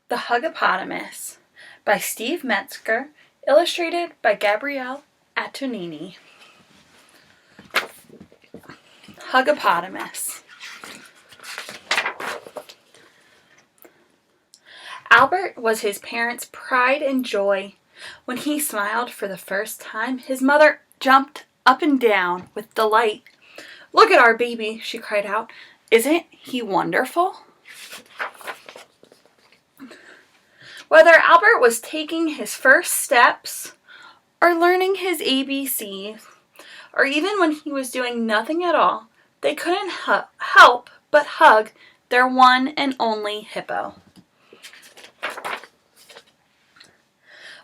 The Huggapotamus by Steve Metzger, illustrated by Gabrielle Antonini. Huggapotamus. Albert was his parents' pride and joy. When he smiled for the first time, his mother jumped up and down with delight. "Look at our baby," she cried out. "Isn't he wonderful?" Whether Albert was taking his first steps, or learning his ABCs, or even when he was doing nothing at all, they couldn't help but hug their one and only hippo.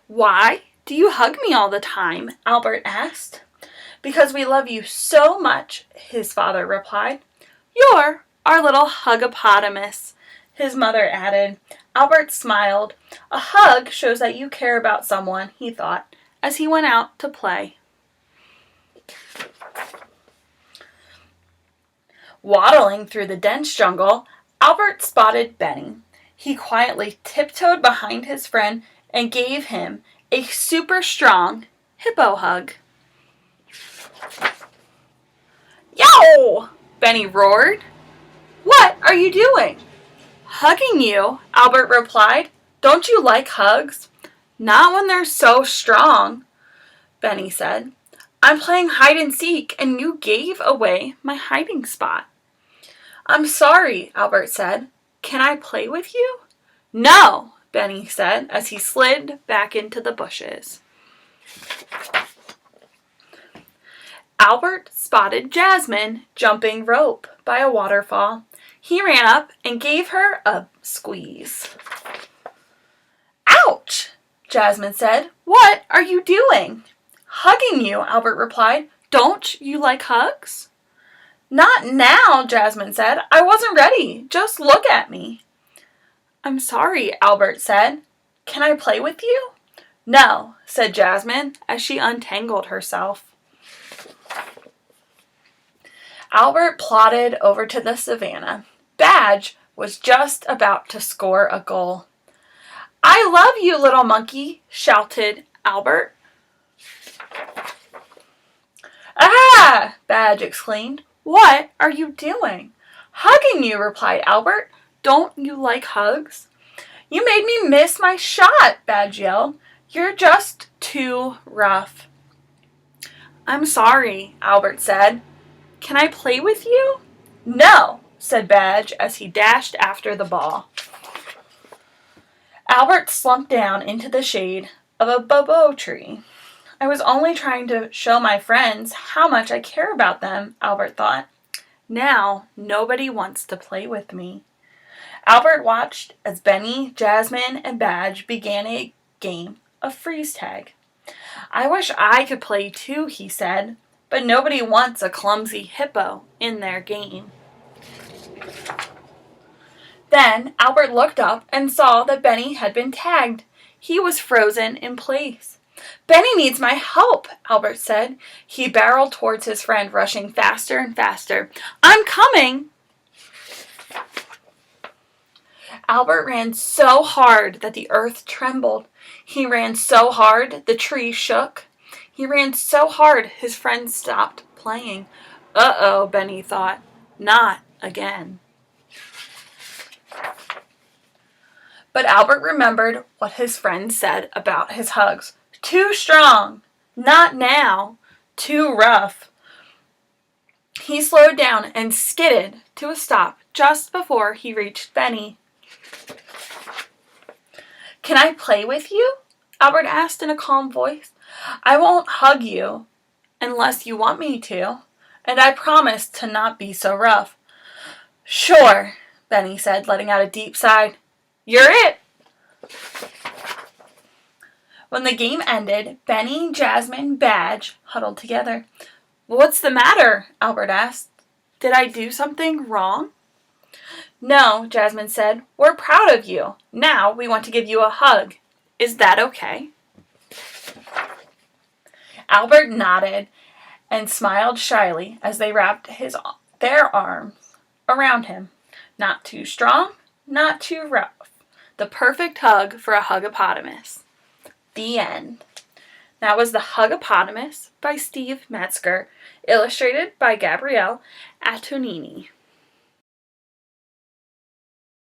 "Why do you hug me all the time?" Albert asked. "Because we love you so much," his father replied. "You're our little Huggapotamus," his mother added. Albert smiled. "A hug shows that you care about someone," he thought, as he went out to play. Waddling through the dense jungle, Albert spotted Benny. He quietly tiptoed behind his friend and gave him a super strong hippo hug. "Yow!" Benny roared. "What are you doing?" "Hugging you," Albert replied. "Don't you like hugs?" "Not when they're so strong," Benny said. "I'm playing hide and seek and you gave away my hiding spot." "I'm sorry," Albert said. "Can I play with you?" "No," Benny said as he slid back into the bushes. Albert spotted Jasmine jumping rope by a waterfall. He ran up and gave her a squeeze. "Ouch!" Jasmine said. "What are you doing?" "Hugging you," Albert replied. "Don't you like hugs?" "Not now," Jasmine said. "I wasn't ready. Just look at me." "I'm sorry," Albert said. "Can I play with you?" "No," said Jasmine as she untangled herself. Albert plodded over to the savannah. Badge was just about to score a goal. "I love you, little monkey," shouted Albert. "Ah!" Badge exclaimed. "What are you doing?" "Hugging you," replied Albert. "Don't you like hugs?" "You made me miss my shot," Badge yelled. "You're just too rough." "I'm sorry," Albert said. "Can I play with you?" "No," said Badge as he dashed after the ball. Albert slumped down into the shade of a bobo tree. "I was only trying to show my friends how much I care about them," Albert thought. "Now nobody wants to play with me." Albert watched as Benny, Jasmine, and Badge began a game of freeze tag. "I wish I could play too," he said, "but nobody wants a clumsy hippo in their game." Then Albert looked up and saw that Benny had been tagged. He was frozen in place. "Benny needs my help," Albert said. He barreled towards his friend, rushing faster and faster. "I'm coming!" Albert ran so hard that the earth trembled. He ran so hard the tree shook. He ran so hard his friend stopped playing. "Uh-oh," Benny thought. "Not again." But Albert remembered what his friend said about his hugs. Too strong. Not now. Too rough. He slowed down and skidded to a stop just before he reached Benny. "Can I play with you?" Albert asked in a calm voice. "I won't hug you unless you want me to, and I promise to not be so rough." "Sure," Benny said, letting out a deep sigh. "You're it." When the game ended, Benny, Jasmine, Badge huddled together. "What's the matter?" Albert asked. "Did I do something wrong?" "No," Jasmine said. "We're proud of you. Now we want to give you a hug. Is that okay?" Albert nodded and smiled shyly as they wrapped their arms around him. Not too strong, not too rough. The perfect hug for a Huggapotamus. The end. That was The Huggapotamus by Steve Metzger, illustrated by Gabrielle Antonini.